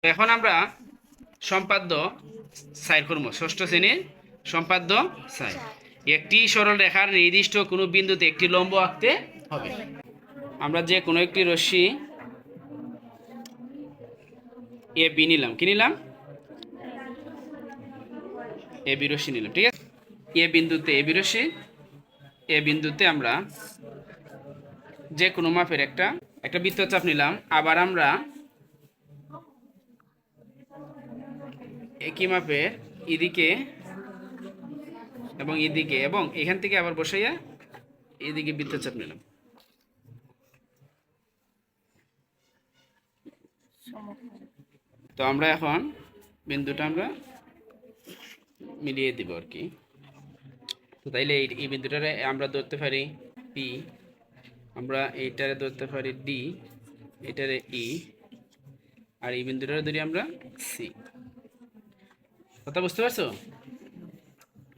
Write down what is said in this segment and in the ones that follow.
এখন আমরা সম্পাদ্য সাইর করব, ষষ্ঠ শ্রেণীর সম্পাদ্য সাইর। একটি সরল রেখার নির্দিষ্ট কোনো বিন্দুতে একটি লম্ব আঁকতে হবে। আমরা যে কোনো একটি রশ্মি এ বি নিলাম, কি নিলাম? এ বি রশ্মি নিলাম, ঠিক আছে। এ বিন্দুতে এ বি রশ্মি, এ বিন্দুতে আমরা যে কোনো মাপের একটা বৃত্তচাপ নিলাম। আবার আমরা একই মাপের এদিকে এবং এদিকে এবং এখান থেকে আবার বসাইয়া এদিকে বৃত্তচাপ নিলাম। তো আমরা এখন বিন্দুটা আমরা মিলিয়ে দিব আর কি। তো তাইলে এই বিন্দুটারে আমরা ধরতে পারি পি, আমরা এইটারে ধরতে পারি ডি, এটারে ই, আর এই বিন্দুটারে ধরি আমরা সি। কথা বুঝতে পারছো?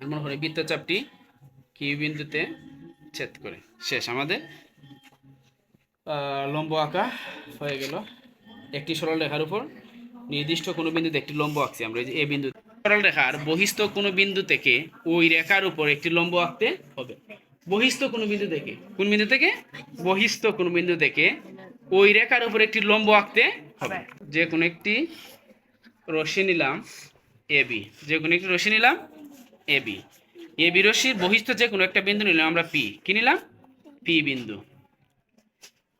এমন করে বৃত্তচাপটি কিউ বিন্দুতে ছেদ করে। শেষ, আমাদের লম্ব আঁকা হয়ে গেল। একটি সরল রেখার উপর নির্দিষ্ট কোনো বিন্দুতে একটি লম্ব আঁকছি আমরা। এই যে এ বিন্দু, সরল রেখার বহিস্থ কোনো বিন্দু থেকে ওই রেখার উপর একটি লম্ব আঁকতে হবে। বহিস্থ কোনো বিন্দু থেকে, কোন বিন্দু থেকে? বহিস্থ কোনো বিন্দু থেকে ওই রেখার উপর একটি লম্ব আঁকতে হবে। যে কোনো একটি রশ্মি নিলাম এ বি, যে কোনো একটি রশ্মি নিলাম এ বি। এ বি রশ্মির বহিস্থ যে কোনো একটা বিন্দু নিলাম আমরা পি, কি নিলাম? পি বিন্দু।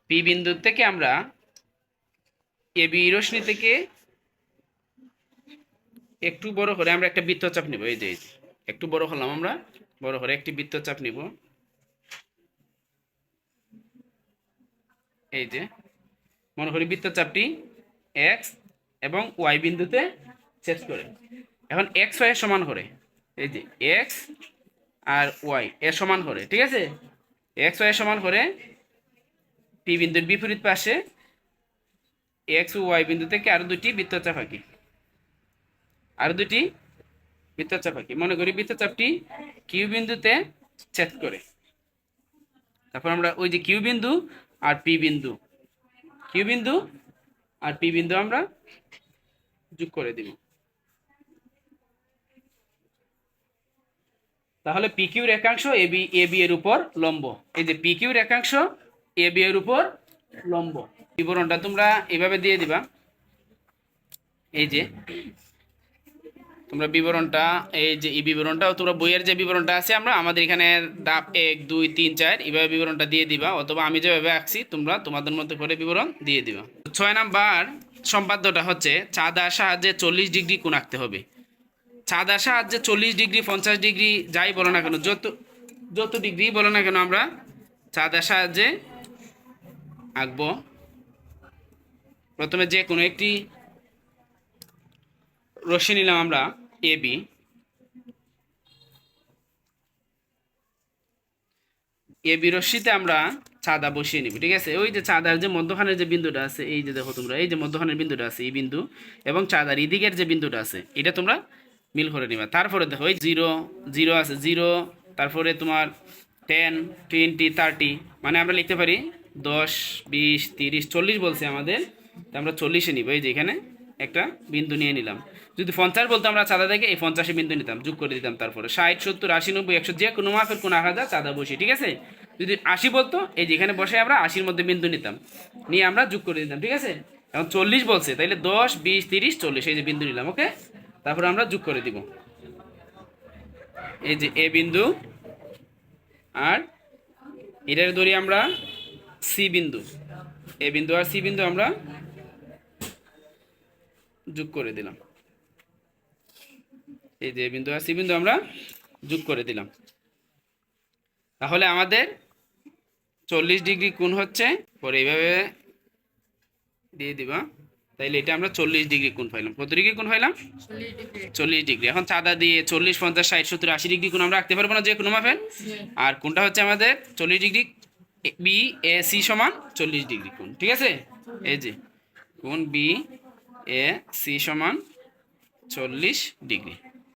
পি বিন্দু থেকে আমরা এ বি রশ্মি থেকে একটু বড় করে আমরা একটা বৃত্তচাপ নিব। এই যে একটু বড় হলাম, আমরা বড় করে একটি বৃত্তচাপ নিব। এই যে মনে করি বৃত্তচাপটি এক্স এবং ওয়াই বিন্দুতে ছেদ করে। এখন এক্স ওয়াই সমান করে, এই যে এক্স আর ওয়াই এর সমান করে, ঠিক আছে। এক্স ওয়াই সমান করে পি বিন্দুর বিপরীত পাশে এক্স ও ওয়াই বিন্দু থেকে আরো দুটি বৃত্তচাপ আঁকি, আরো দুটি বৃত্তচাপ আঁকি। মনে করি বৃত্তচাপটি কিউ বিন্দুতে ছেদ করে। তারপর আমরা ওই যে কিউ বিন্দু আর পি বিন্দু, কিউ বিন্দু আর পি বিন্দু আমরা যোগ করে দিব। তাহলে পি কিউ রেখাংশ এ বি এর উপর লম্ব। এই যে পি কিউ রেখাংশ এ বি এর উপর লম্ব। বিবরণটা তোমরা এভাবে দিয়ে দিবা। এই যে তোমরা বিবরণটা, এই যে এই বিবরণটাও তোমরা বইয়ের যে বিবরণটা আছে আমরা আমাদের এখানে ধাপ 1 2 3 4 এইভাবে বিবরণটা দিয়ে দিবা, অথবা আমি যেভাবে আঁকছি তোমরা তোমাদের মতো করে বিবরণ দিয়ে দিবা। 6 নাম্বার সম্পাদ্যটা হচ্ছে চাঁদার সাহায্যে 40 ডিগ্রি কোণ আঁকতে হবে। চাঁদার সাহায্যে 40 ডিগ্রি 50 ডিগ্রি যাই বলো না কেন, যত ডিগ্রি বলো না কেন আমরা চাঁদার সাহায্যে আঁকবো। প্রথমে যে কোনো একটি রশ্মি নিলাম আমরা এ বি। এ বি রশ্মিতে আমরা চাঁদা বসিয়ে নিব, ঠিক আছে। ওই যে চাঁদার যে মধ্যখানের যে বিন্দুটা আছে, এই যে দেখো তোমরা, এই যে মধ্যখানের বিন্দুটা আছে এই বিন্দু, এবং চাঁদার এদিকের যে বিন্দুটা আছে এটা তোমরা মিল করে নিবা। তারপরে দেখো এই জিরো জিরো আছে, জিরো, তারপরে তোমার 10 20 30, মানে আমরা লিখতে পারি 10 20 30 40 বলছে আমাদের, তো আমরা 40-এ নিব। এই যে এখানে একটা বিন্দু নিয়ে নিলাম। যদি 50 বলতো আমরা চাঁদা থেকে এই 50-এ বিন্দু নিতাম, যোগ করে দিতাম। তারপরে 60 70 80 90 100 যে কোনো মাপের কোন আঁকা যায় চাঁদা বসি, ঠিক আছে। যদি 80 বলতো এই যে এখানে বসে আমরা 80-এর মধ্যে বিন্দু নিতাম, নিয়ে আমরা যোগ করে দিতাম, ঠিক আছে। এখন 40 বলছে, তাইলে 10 20 30 40 এই যে বিন্দু নিলাম, ওকে। তারপরে আমরা যোগ করে দিব। এই যে এ বিন্দু আর এটার ধরি আমরা সি বিন্দু, এ বিন্দু আর সি বিন্দু আমরা যোগ করে দিলাম। এই যে বিন্দু আর সি বিন্দু আমরা যোগ করে দিলাম। তাহলে আমাদের 40 ডিগ্রি কোণ হচ্ছে, পরে এইভাবে দিয়ে দিবা। তাইলে এটা আমরা 40 ডিগ্রি কোণ পাইলাম। কত ডিগ্রি কোণ পাইলাম? 40 ডিগ্রি। এখন চাঁদা দিয়ে 40 50 60 70 80 ডিগ্রি কোণ আমরা রাখতে পারবো না যে কোনো মাপের। আর কোণটা হচ্ছে আমাদের 40 ডিগ্রি, বি এ সি সমান 40 ডিগ্রি কোণ, ঠিক আছে। এই যে কোণ বি এ সি সমান 40 ডিগ্রি।